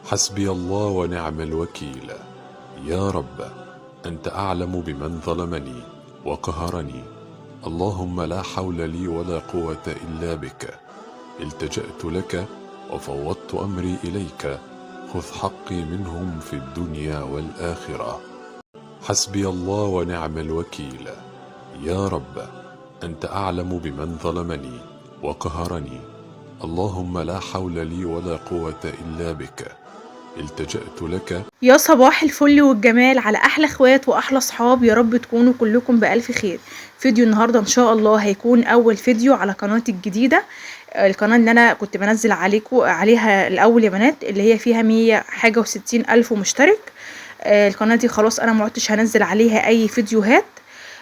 حسبي الله ونعم الوكيل. يا رب، أنت أعلم بمن ظلمني وقهرني. اللهم لا حول لي ولا قوة إلا بك. التجأت لك وفوضت أمري إليك. خذ حقي منهم في الدنيا والآخرة. حسبي الله ونعم الوكيل. يا رب، أنت أعلم بمن ظلمني وقهرني. اللهم لا حول لي ولا قوة إلا بك. التجأت لك. يا صباح الفل والجمال على احلى اخوات واحلى صحاب، يا رب تكونوا كلكم بالف خير. فيديو النهارده ان شاء الله هيكون اول فيديو على قناتي الجديده، القناه اللي انا كنت بنزل عليها الاول يا بنات، اللي هي فيها 100 حاجه و60 الف مشترك. القناه دي خلاص انا معدتش هنزل عليها اي فيديوهات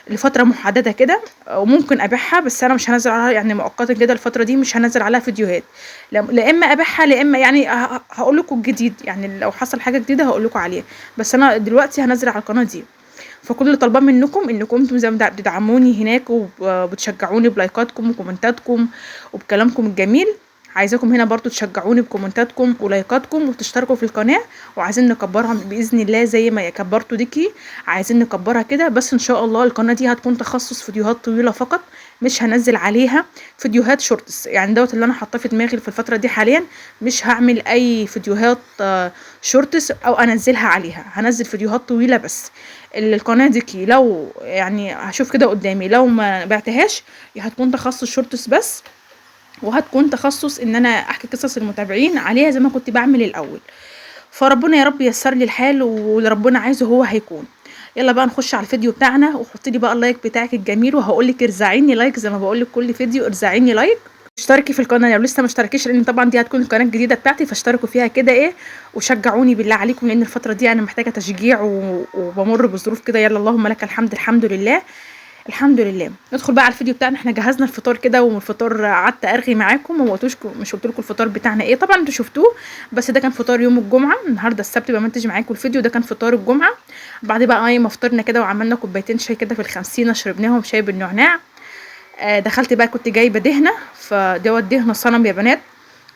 لفتره محدده كده، وممكن ابيعها، بس انا مش هنزل عليها يعني مؤقتا كده. الفتره دي مش هنزل عليها فيديوهات، لا اما ابيعها لا اما يعني هقول لكم الجديد، يعني لو حصل حاجه جديده هقول لكم عليها، بس انا دلوقتي هنزل على القناه دي. فكل اللي طالباه منكم انكم انتم زي ما بتدعموني هناك وبتشجعوني بلايكاتكم وكومنتاتكم وبكلامكم الجميل، عايزاكم هنا برضو تشجعوني بكومنتاتكم ولايكاتكم وتشتركوا في القناه. وعايزين نكبرها باذن الله زي ما كبرتوا ديكي، عايزين نكبرها كده. بس ان شاء الله القناه دي هتكون تخصص فيديوهات طويله فقط، مش هنزل عليها فيديوهات شورتس، يعني دوت اللي انا حاطاه في دماغي في الفتره دي حاليا. مش هعمل اي فيديوهات شورتس او انزلها عليها، هنزل فيديوهات طويله بس. القناه دي لو يعني هشوف كده قدامي لو ما بعتهاش هتكون تخصص شورتس بس، وهتكون تخصص ان انا احكي قصص المتابعين عليها زي ما كنت بعمل الاول. فربنا يا رب ييسر لي الحال، واللي ربنا عايزه هو هيكون. يلا بقى نخش على الفيديو بتاعنا، وحطي لي بقى اللايك بتاعك الجميل، وهقول لك ارزعيني لايك زي ما بقول لك كل فيديو، ارزعيني لايك. اشتركي في القناه لو لسه ما اشتركيش، لان طبعا دي هتكون القناه الجديده بتاعتي، فاشتركوا فيها كده ايه، وشجعوني بالله عليكم، لان الفتره دي انا محتاجه تشجيع وبمر بظروف كده. يلا اللهم لك الحمد، الحمد لله الحمد لله. ندخل بقى على الفيديو بتاعنا. احنا جهزنا الفطار كده، ومن الفطار قعدت ارغي معاكم وما قلتوش، مش قلت لكم الفطار بتاعنا ايه، طبعا انتوا شفتوه، بس ده كان فطار يوم الجمعه. النهارده السبت بمنتج معاكم الفيديو، ده كان فطار الجمعه. بعد بقى ما فطرنا كده وعملنا كوبايتين شاي كده في الخمسينه، شربناهم شاي بالنعناع. دخلت بقى كنت جايبه دهنه، فدوت دهنه صنم يا بنات.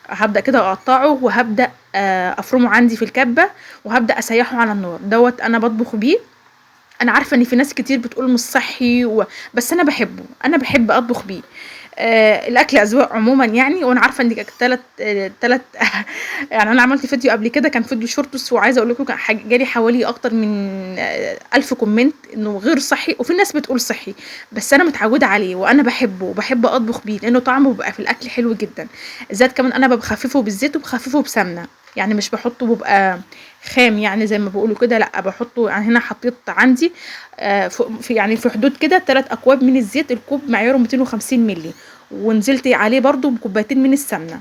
هبدا كده اقطعه، وهبدا افرمه عندي في الكبه، وهبدا اسيحه على النار. دوت انا بطبخ بيه. انا عارفه ان في ناس كتير بتقول مش صحي بس انا بحبه، انا بحب اطبخ بيه. الاكل اذواق عموما يعني، وانا عارفه ان تلت يعني انا عملت فيديو قبل كده كان فيديو شورتس، وعايزه اقول لكم جالي حوالي اكتر من 1000 كومنت انه غير صحي، وفي ناس بتقول صحي، بس انا متعوده عليه وانا بحبه وبحب اطبخ بيه، لانه طعمه بيبقى في الاكل حلو جدا. زائد كمان انا بخففه بالزيت وبخففه بسمنه، يعني مش بحطه بيبقى خام يعني زي ما بيقولوا كده، لا بحطه. يعني هنا حطيت عندي في يعني في حدود كده 3 اكواب من الزيت، الكوب معياره 250 مللي، ونزلت عليه برضو بكوبايتين من السمنه.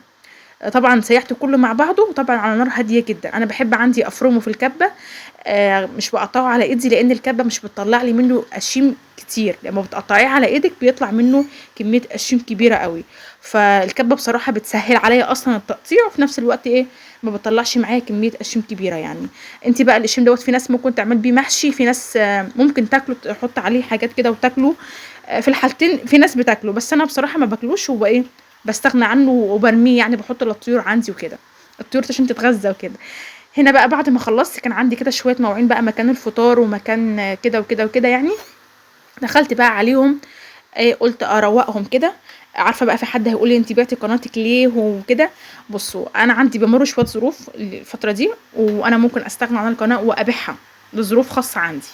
طبعا سيحته كله مع بعضه، وطبعا على نار هاديه جدا. انا بحب عندي افرمه في الكبه، مش بقطعه على ايدي، لان الكبه مش بتطلع لي منه قشيم كتير، لما بتقطعيه على ايدك بيطلع منه كميه قشيم كبيره قوي. فالكبه بصراحه بتسهل عليا اصلا التقطيع، وفي نفس الوقت ايه، ما بتطلعش معايا كميه قشيم كبيره يعني. انت بقى القشيم دوت في ناس ممكن تعمل بيه محشي، في ناس ممكن تاكله تحط عليه حاجات كده وتاكله. في الحالتين في ناس بتاكله، بس انا بصراحه ما باكلوش، وبايه بستغنى عنه وبرميه، يعني بحط للطيور عندي وكده، الطيور عشان تتغذى وكده. هنا بقى بعد ما خلصت كان عندي كده شويه مواعين بقى مكان الفطار ومكان كده وكده وكده يعني. دخلت بقى عليهم، قلت اروقهم كده. عارفه بقى في حد هيقول لي انت بعتي قناتك ليه وكده. بصوا انا عندي بمر شويه ظروف الفتره دي، وانا ممكن استغنى عن القناه وابيعها لظروف خاصه عندي.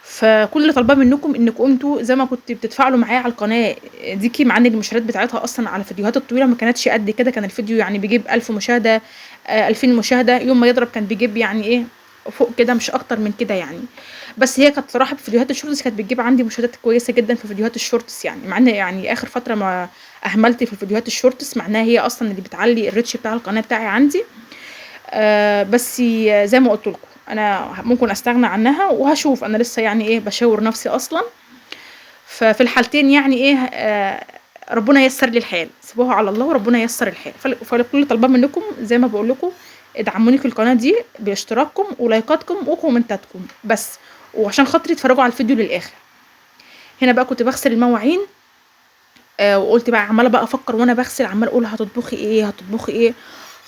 فكل اللي طالباه منكم انكم انتوا زي ما كنتوا بتتفاعلوا معايا على القناه ديكي، مع ان المشاهدات بتاعتها اصلا على الفيديوهات الطويله ما كانتش قد كده، كان الفيديو يعني بيجيب 1000 مشاهده، 2000 مشاهده، يوم ما يضرب كان بيجيب يعني ايه فوق كده، مش اكتر من كده يعني. بس هي كانت صراحه في فيديوهات الشورتس كانت بتجيب عندي مشاهدات كويسه جدا في فيديوهات الشورتس، يعني مع ان يعني اخر فتره ما اهملت في فيديوهات الشورتس، معناها هي اصلا اللي بتعلي الريتش بتاع القناه بتاعي عندي. بس زي ما قلت لكم انا ممكن استغنى عنها، وهشوف انا لسه يعني ايه بشاور نفسي اصلا. ففي الحالتين يعني ايه ربنا ييسر لي الحال، سيبوها على الله وربنا ييسر الحال. فكل اللي طالباه منكم زي ما بقول لكم ادعموني في القناه دي باشتراككم ولايكاتكم وكومنتاتكم بس، وعشان خاطري اتفرجوا على الفيديو للاخر. هنا بقى كنت بغسل المواعين، وقلت بقى عماله بقى افكر وانا بغسل، عماله اقول هتطبخي ايه هتطبخي ايه.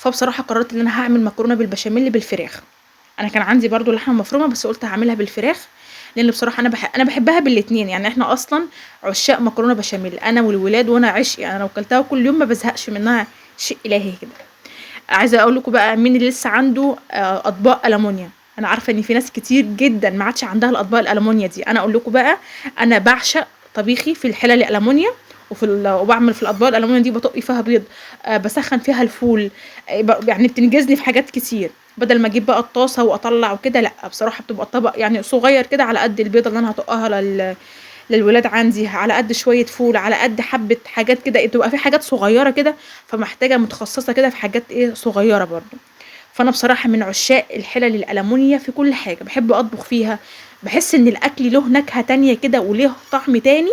فبصراحه قررت ان انا هعمل مكرونه بالبشاميل بالفراخ. انا كان عندي برضو لحمه مفرومه بس قلت هعملها بالفراخ، لان بصراحه انا بحبها بالاتنين، يعني احنا اصلا عشاق مكرونه بشاميل انا والولاد، وانا عشق يعني، لو كلتها كل يوم ما بزهقش منها، شيء الهي كده. عايزه اقول لكم بقى مين اللي لسه عنده اطباق المونيا. انا عارفه ان في ناس كتير جدا ما عادش عندها الاطباق الالمونيا دي. انا اقول لكم بقى، انا بعشق طبيخي في الحلل الالمونيا، وبعمل في الاطباق الالمونيا دي بطق فيها بيض، بسخن فيها الفول، يعني بتنجزني في حاجات كتير، بدل ما اجيب بقى الطاسه واطلع وكده. لا بصراحه بتبقى الطبق يعني صغير كده على قد البيضه اللي انا هطقها للولاد عندي، على قد شويه فول، على قد حبه حاجات كده، تبقى في حاجات صغيره كده، فمحتاجه متخصصه كده في حاجات ايه صغيره برضو. فانا بصراحه من عشاق الحلل الالمونيا في كل حاجه، بحب اطبخ فيها، بحس ان الاكل له نكهه تانية كده وليه طعم تاني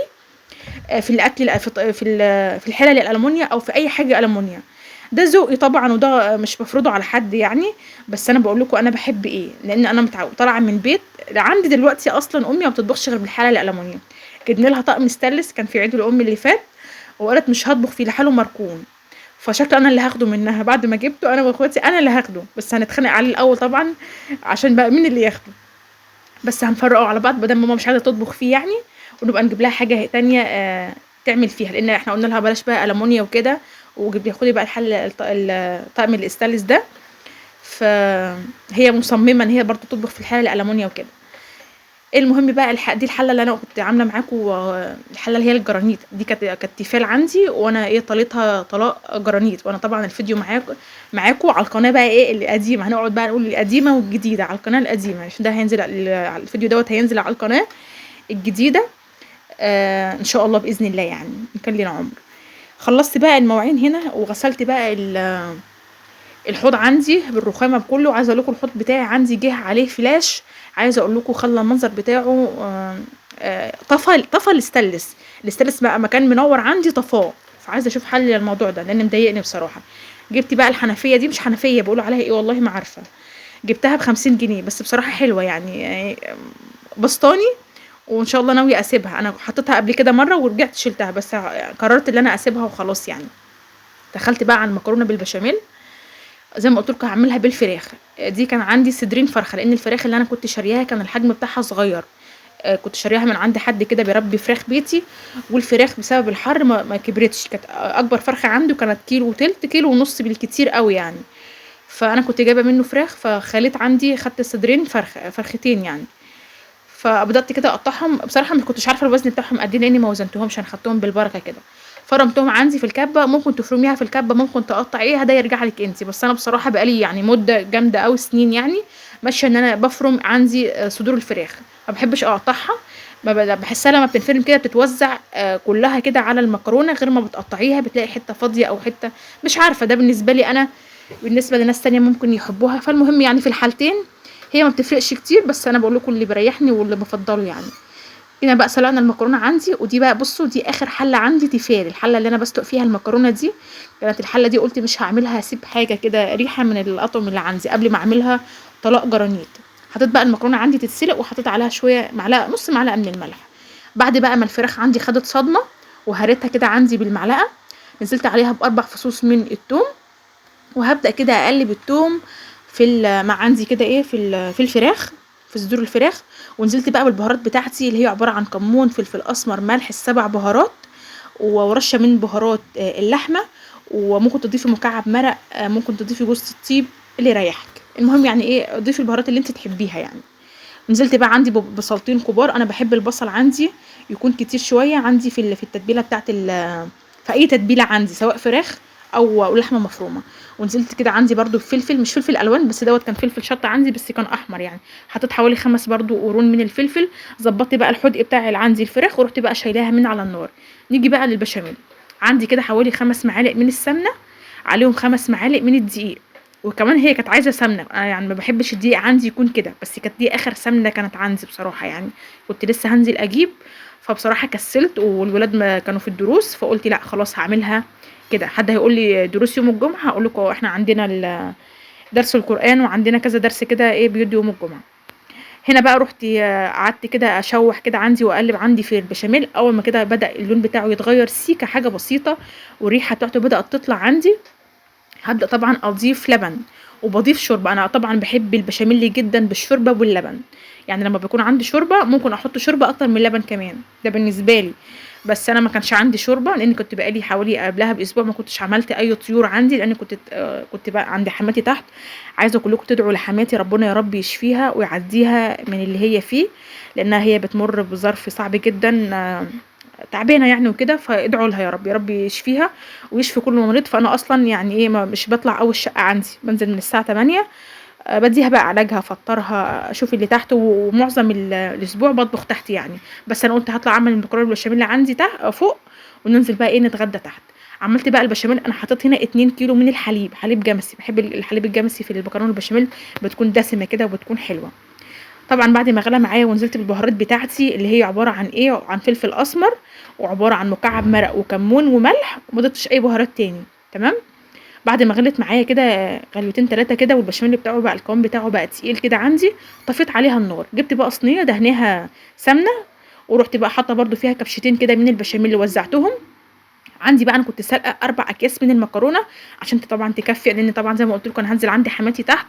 في الاكل في الحلل الالمونيا او في اي حاجه المونيا. ده ذوقي طبعا، وده مش بفرضه على حد يعني، بس انا بقول لكم انا بحب ايه، لان انا طالعه من بيت عندي دلوقتي اصلا امي ما بتطبخش غير بالحلل الالمونيا. جبنا لها طقم ستانلس كان في عيد الام اللي فات، وقالت مش هطبخ فيه لحاله مركون، فشكل انا اللي هاخده منها بعد ما جبته انا واخواتي، انا اللي هاخده، بس هنتخانق عليه الاول طبعا عشان بقى مين اللي ياخده، بس هنفرقه على بعض بدل ماما مش عايزه تطبخ فيه يعني، ونبقى نجيب لها حاجه تانية تعمل فيها، لان احنا قلنا لها بلاش بقى المونيا وكده، وجيب خدي بقى الطقم الاستانلس ده. فهي مصممه ان هي برضو تطبخ في الحله الالمونيا وكده. المهم بقى دي الحله اللي انا كنت عامله معاكم، الحله اللي هي الجرانيت دي كانت تيفال عندي، وانا ايه طليتها طلاق جرانيت، وانا طبعا الفيديو معاكم على القناه بقى ايه القديمه، هنقعد بقى نقول القديمه والجديده على القناه القديمه، عشان ده هينزل الفيديو دوت هينزل على القناه الجديده ان شاء الله باذن الله، يعني كان لنا عمر. خلصت بقى المواعين هنا، وغسلت بقى الحوض عندي بالرخامه بكله. عايزه اقول لكم الحوض بتاعي عندي جه عليه فلاش، عايزه اقول لكم خلى المنظر بتاعه طفى الاستانلس بقى مكان منور عندي طفاه، فعايزه اشوف حل للموضوع ده لان مضايقني بصراحه. جبت بقى الحنفيه دي، مش حنفيه بيقولوا عليها ايه والله ما عارفه، جبتها ب50 جنيه، بس بصراحه حلوه يعني بسطاني، وان شاء الله ناويه اسيبها. انا حطيتها قبل كده مره ورجعت شلتها، بس قررت ان انا اسيبها وخلاص يعني. دخلت بقى على المكرونه بالبشاميل، زي ما قلت لكم هعملها بالفراخ. دي كان عندي صدرين فرخه، لان الفراخ اللي انا كنت شارياها كان الحجم بتاعها صغير، كنت شارياها من عند حد كده بيربي فراخ بيتي، والفراخ بسبب الحر ما كبرتش، كانت اكبر فرخه عنده كانت كيلو وتلت، كيلو ونص بالكتير قوي يعني، فانا كنت جايبه منه فراخ، فخليت عندي خدت صدرين فرختين يعني، فبدات كده اقطعهم. بصراحه ما كنتش عارفه الوزن بتاعهم قد ايه لاني ما وزنتهمش، انا خدتهم بالبركه كده، فرمتهم عندي في الكبه. ممكن تفرميها في الكبه، ممكن تقطعيها، ده يرجع لك انت، بس انا بصراحه بقالي يعني مده جامده قوي سنين يعني ماشيه ان انا بفرم عندي صدور الفراخ، ما بحبش اقطعها، ما بحسها لما بتنفرم كده بتتوزع كلها كده على المكرونه، غير ما بتقطعيها بتلاقي حته فاضيه او حته مش عارفه، ده بالنسبه لي انا، بالنسبه لناس تانية ممكن يحبوها. فالمهم يعني في الحالتين هي ما بتفرقش كتير، بس انا بقول لكم اللي بيريحني واللي بفضله يعني. هنا بقى سلقنا المكرونه عندي، ودي بقى بصوا دي اخر حله عندي تيفال، الحله اللي انا بسلق فيها المكرونه دي كانت الحله دي، قلت مش هعملها هسيب حاجه كده ريحه من الاطعم اللي عندي قبل ما اعملها طلاق جرانيت. حطيت بقى المكرونه عندي تتسلق، وحطيت عليها شويه معلقه نص معلقه من الملح. بعد بقى ما الفراخ عندي خدت صدمه وهريتها كده عندي بالمعلقه، نزلت عليها ب4 فصوص من الثوم، وهبدا كده اقلب الثوم مع عندي كده ايه في الفراخ، في صدور الفراخ، ونزلت بقى بالبهارات بتاعتي اللي هي عباره عن كمون، فلفل اسمر، ملح، ال7 بهارات، ورشه من بهارات اللحمه، وممكن تضيفي مكعب مرق، ممكن تضيفي جوز الطيب اللي يريحك، المهم يعني ايه ضيفي البهارات اللي انت تحبيها يعني. نزلت بقى عندي بصلتين كبار، انا بحب البصل عندي يكون كتير شويه عندي في التتبيله بتاعت في اي تتبيله عندي سواء فراخ او لحمه مفرومه. ونزلت كده عندي برضو بفلفل، مش فلفل الوان بس دوت كان فلفل شطه عندي بس كان احمر يعني، حطيت حوالي 5 برضو قرون من الفلفل. ظبطت بقى الحدق بتاع اللي عندي الفراخ، ورحت بقى شايلاها من على النار. نيجي بقى للبشاميل، عندي كده حوالي 5 معالق من السمنه، عليهم 5 معالق من الدقيق، وكمان هي كانت عايزه سمنه، انا يعني ما بحبش الدقيق عندي يكون كده، بس كانت دي اخر سمنه كانت عندي بصراحه يعني، كنت لسه هنزل اجيب، فبصراحه كسلت والولاد ما كانوا في الدروس، فقلت لا خلاص هعملها كده. حد هيقول لي دروس يوم الجمعه، هقول لكم احنا عندنا درس القران وعندنا كذا درس كده ايه بيدي يوم الجمعه. هنا بقى رحت قعدت كده اشوح كده عندي واقلب عندي في البشاميل، اول ما كده بدا اللون بتاعه يتغير سيكه حاجه بسيطه والريحه بتاعته بدات تطلع عندي، هبدأ طبعا اضيف لبن وبضيف شوربه. انا طبعا بحب البشاميل جدا بالشوربه واللبن، يعني لما بيكون عندي شوربه ممكن احط شوربه اكتر من اللبن كمان، ده بالنسبه لي. بس انا ما كانش عندي شوربه لان كنت بقالي حوالي قبلها باسبوع ما كنتش عملت اي طيور عندي، لان كنت بقى عندي حماتي تحت. عايزه كلكم تدعوا لحماتي ربنا يا رب يشفيها ويعديها من اللي هي فيه، لانها هي بتمر بظرف صعب جدا، تعبانه يعني وكده. فادعوا لها يا رب، يا رب يشفيها ويشفي كل مريض. فانا اصلا يعني ايه مش بطلع اول شقه عندي، بنزل من الساعه 8 بديها بقى علاجها، افطرها، اشوف اللي تحت، ومعظم الاسبوع بطبخ تحت يعني. بس انا قلت هطلع اعمل المكرونه بالبشاميل اللي عندي تحت فوق، وننزل بقى ايه نتغدى تحت. عملت بقى البشاميل. انا حطيت هنا 2 كيلو من الحليب، حليب جمسي، بحب الحليب الجمسي في المكرونه البشاميل، بتكون دسمه كده وبتكون حلوه. طبعا بعد ما غلى معايا ونزلت بالبهارات بتاعتي اللي هي عباره عن ايه، عن فلفل اسمر، وعباره عن مكعب مرق وكمون وملح، وما ضفتش اي بهارات تاني. تمام. بعد ما غلت معايا كده غلوتين 3 كده، والبشاميل بتاعه بقى القوام بتاعه بقى تقيل كده عندي، طفيت عليها النار. جبت بقى صينيه دهناها سمنه، ورحت بقى حاطه برده فيها كبشتين كده من البشاميل اللي وزعتهم عندي. بقى انا كنت سالقه 4 اكياس من المكرونه عشان طبعا تكفي، لان طبعا زي ما قلت لكم انا هنزل عندي حماتي تحت،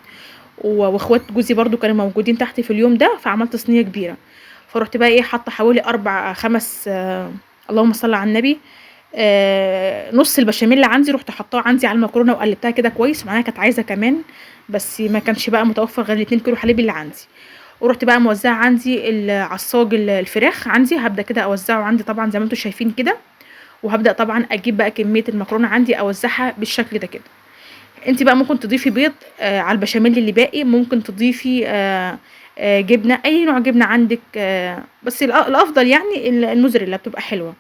واخوات جوزي برده كانوا موجودين تحت في اليوم ده، فعملت صينيه كبيره. فرحت بقى ايه حاطه حوالي 4 5 اللهم صل على النبي، نص البشاميل اللي عندي رحت حطاه عندي على المكرونه وقلبتها كده كويس. ومعايا كانت عايزه كمان، بس ما كانش بقى متوفر غير 2 كيلو حليب اللي عندي. ورحت بقى موزعه عندي العصاج الفراخ عندي، هبدا كده اوزعه عندي طبعا زي ما انتم شايفين كده. وهبدا طبعا اجيب بقى كميه المكرونه عندي اوزعها بالشكل ده كده. انت بقى ممكن تضيفي بيض على البشاميل اللي باقي، ممكن تضيفي جبنه، اي نوع جبنه عندك، بس الافضل يعني الموزاريلا بتبقى حلوه.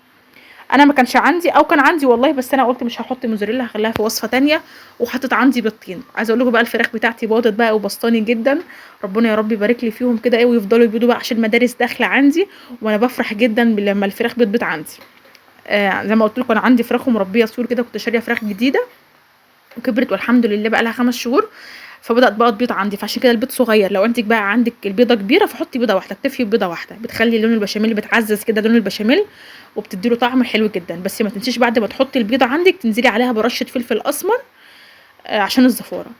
انا ما كانش عندي، او كان عندي والله، بس انا قلت مش هحط موزاريلا، هخليها في وصفه تانية. وحطيت عندي بيضتين. عايزه اقول لكم بقى الفراخ بتاعتي باضت بقى وبسطاني جدا، ربنا يا رب يبارك لي فيهم كده ايه، ويفضلوا يبيضوا بقى عشان المدارس داخله عندي. وانا بفرح جدا لما الفراخ بتبيض عندي. زي ما قلت لكم انا عندي فراخ ومربيه سور كده، كنت شاريه فراخ جديده وكبرت والحمد لله بقى لها 5 شهور، فبدات بقى تبيض عندي. فعشان كده البيض صغير، لو انت بقى عندك البيضه كبيره فحطي بيضه واحده، اكتفي ببيضه واحده، بتخلي لون البشاميل، بتعزز كده لون البشاميل وبتدي له طعم حلو جدا. بس ما تنسيش بعد ما تحطي البيضه عندك تنزلي عليها برشه فلفل اسمر عشان الزفاره.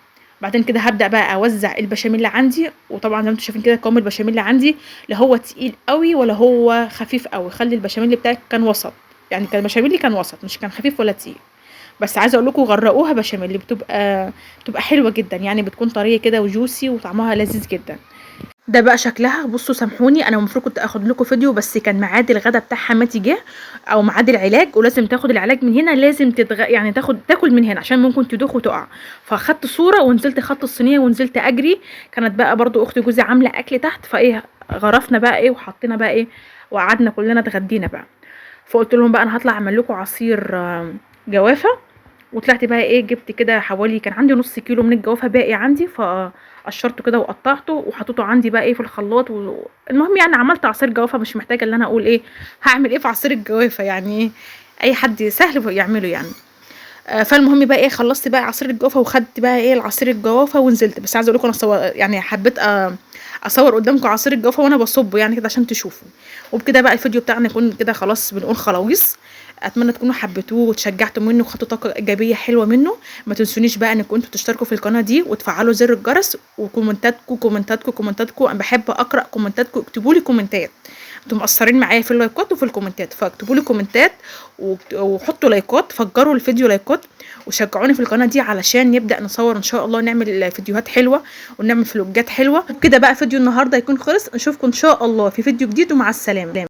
بعدين كده هبدا بقى اوزع البشاميل اللي عندي. وطبعا زي ما انتم شايفين كده قوام البشاميل اللي عندي لا هو تقيل قوي ولا هو خفيف قوي، خلي البشاميل بتاعك كان وسط، يعني كان البشاميل كان وسط، مش كان خفيف ولا تقيل. بس عايزه اقول لكم غرقوها بشاميل، بتبقى حلوه جدا، يعني بتكون طريه كده وجوسي وطعمها لذيذ جدا. ده بقى شكلها. بصوا سامحوني، انا المفروض كنت اخد لكم فيديو، بس كان ميعاد الغدا بتاع حماتي جه، او ميعاد العلاج، ولازم تاخد العلاج من هنا، لازم يعني تاكل من هنا عشان ممكن تدوخ وتقع. فاخدت صوره ونزلت خدت الصينيه ونزلت اجري. كانت بقى برضو اخت جوزي عامله اكل تحت، فايه غرفنا بقى ايه وحطينا بقى ايه وقعدنا كلنا اتغدينا بقى. فقلت لهم بقى انا هطلع اعمل لكم عصير جوافه. وطلعت بقى ايه جبت كده حوالي، كان عندي نص كيلو من الجوافه باقي عندي، فقشرته كده وقطعته وحطيته عندي بقى ايه في الخلاط. المهم يعني عملت عصير جوافه، مش محتاجه ان انا اقول ايه هعمل ايه في عصير الجوافه، يعني ايه اي حد سهل يعمله يعني. فالمهم بقى ايه خلصت بقى عصير الجوافه، وخدت بقى ايه العصير الجوافه ونزلت. بس عايزه اقول لكم انا يعني حبيت اصور قدامكم عصير الجوافه وانا بصبه يعني كده عشان تشوفوا. وبكده بقى الفيديو بتاعنا يكون كده خلاص بنقول خلاويص. اتمنى تكونوا حبيتوه وتشجعتوا منه وخدتوا طاقه ايجابيه حلوه منه. ما تنسونيش بقى انكم انتوا تشتركوا في القناه دي وتفعلوا زر الجرس، وكومنتاتكم انا بحب اقرا كومنتاتكم، اكتبوا لي كومنتات، انتوا مقصرين معايا في اللايكات وفي الكومنتات، فاكتبوا لي كومنتات وحطوا لايكات، فجروا الفيديو لايكات، وشجعوني في القناه دي علشان نبدا نصور ان شاء الله، نعمل فيديوهات حلوه ونعمل فلوجات حلوه. كده بقى فيديو النهارده يكون خلص، نشوفكم ان شاء الله في فيديو جديد، ومع السلامه.